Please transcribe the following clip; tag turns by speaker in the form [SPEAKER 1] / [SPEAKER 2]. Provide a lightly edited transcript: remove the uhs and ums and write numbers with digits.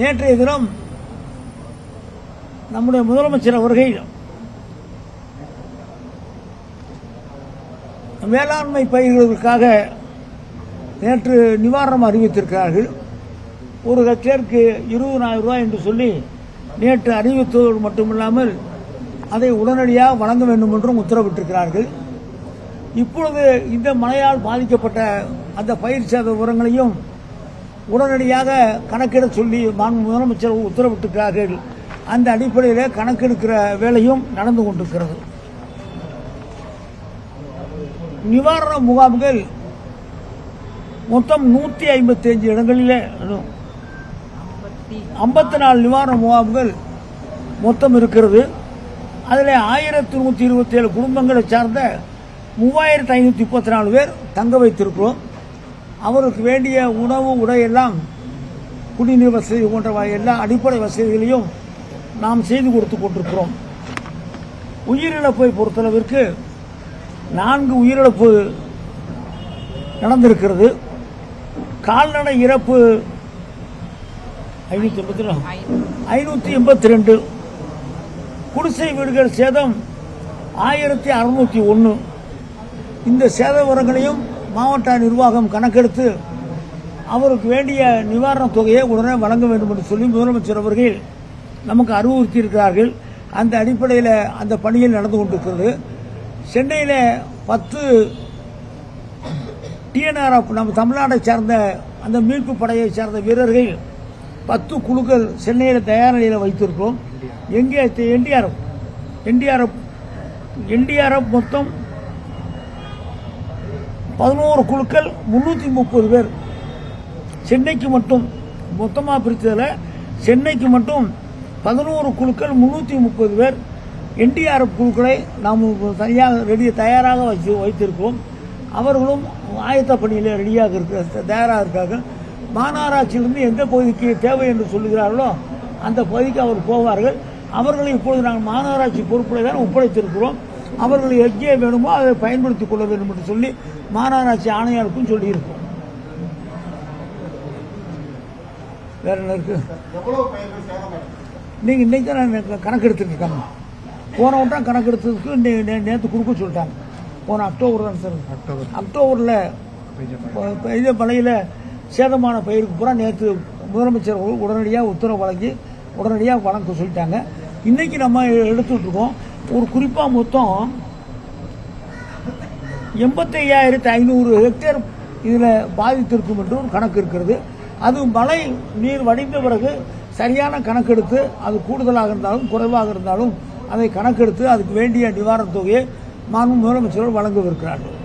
[SPEAKER 1] நேற்றைய தினம் நம்முடைய முதலமைச்சர் அவர்கள் வேளாண்மை பயிர்களுக்காக நேற்று நிவாரணம் அறிவித்திருக்கிறார்கள். ஒரு ஹெக்டேருக்கு 20,000 ரூபாய் என்று சொல்லி நேற்று அறிவித்ததோடு மட்டுமில்லாமல் அதை உடனடியாக வழங்க வேண்டும் என்றும் உத்தரவிட்டிருக்கிறார்கள். இப்பொழுது இந்த மழையால் பாதிக்கப்பட்ட அந்த பயிர் சேத விவரங்களையும் உடனடியாக கணக்கிட சொல்லி முதலமைச்சர் உத்தரவிட்டிருக்கிறார்கள். அந்த அடிப்படையில் கணக்கெடுக்கிற வேலையும் நடந்து கொண்டிருக்கிறது. நிவாரண முகாம்கள் மொத்தம் 155 இடங்களிலே 54 நிவாரண முகாம்கள் மொத்தம் இருக்கிறது. அதில் 1127 குடும்பங்களை சார்ந்த 3534 பேர் தங்க வைத்திருக்கிறோம். அவருக்கு வேண்டிய உணவு உடையெல்லாம் குடிநீர் வசதி போன்ற எல்லா அடிப்படை வசதிகளையும் நாம் செய்து கொடுத்து கொண்டிருக்கிறோம். உயிரிழப்பை பொறுத்தளவிற்கு 4 உயிரிழப்பு நடந்திருக்கிறது. கால்நடை இறப்பு 582, குடிசை வீடுகள் சேதம் 1601. இந்த சேத விவரங்களையும் மாவட்ட நிர்வாகம் கணக்கெடுத்து அவருக்கு வேண்டிய நிவாரணத் தொகையை உடனே வழங்க வேண்டும் என்று சொல்லி முதலமைச்சர் அவர்கள் நமக்கு அறிவுறுத்தியிருக்கிறார்கள். அந்த அடிப்படையில் அந்த பணியில் நடந்து கொண்டிருக்கிறது. சென்னையில் 10 டிஎன்ஆர்எஃப் நம்ம தமிழ்நாட்டை சேர்ந்த அந்த மீட்பு படையை சேர்ந்த வீரர்கள் 10 குழுக்கள் சென்னையில் தயார் நிலையில் வைத்திருக்கிறோம். எங்கே என்டிஆர்எஃப் மொத்தம் 11 குழுக்கள் 330 பேர். சென்னைக்கு மட்டும் மொத்தமாக பிரித்ததில் சென்னைக்கு மட்டும் 11 குழுக்கள் 330 பேர் என்டிஆர்எஃப் குழுக்களை நாம் தயாராக வைத்திருக்கிறோம். அவர்களும் ஆயத்த பணியில் தயாராக இருக்கார்கள். மாநகராட்சியிலிருந்து எந்த பகுதிக்கு தேவை என்று சொல்லுகிறார்களோ அந்த பகுதிக்கு அவர் போவார்கள். அவர்களை இப்பொழுது நாங்கள் மாநகராட்சி பொறுப்புகளை தான் ஒப்படைத்திருக்கிறோம். அவர்கள் எங்கே வேணுமோ அதை பயன்படுத்திக் கொள்ள வேண்டும் என்று சொல்லி மாநகராட்சி ஆணையாளருக்கும் சொல்லியிருக்கோம். வேற என்ன இருக்கு? நீங்க இன்னைக்கு தான் கணக்கெடுத்துட்டு இருக்காங்க. போன வட்டம் கணக்கெடுத்ததுக்கு நேற்று கொடுக்க சொல்லிட்டாங்க. போன அக்டோபர் தான் சார். அக்டோபரில் பெய்த மழையில் சேதமான பயிருக்கு பூரா நேற்று முதலமைச்சர் உடனடியாக உத்தரவு வழங்கி உடனடியாக வழங்க சொல்லிட்டாங்க. இன்னைக்கு நம்ம எடுத்துட்டு இருக்கோம். ஒரு குறிப்பாக மொத்தம் 85,500 ஹெக்டேர் இதில் பாதித்திருக்கும் என்று ஒரு கணக்கு இருக்கிறது. அது மழை நீர் வடிந்த பிறகு சரியான கணக்கெடுத்து அது கூடுதலாக இருந்தாலும் குறைவாக இருந்தாலும் அதை கணக்கெடுத்து அதுக்கு வேண்டிய நிவாரணத் தொகையை முதலமைச்சர் வழங்கவிருக்கிறார்கள்.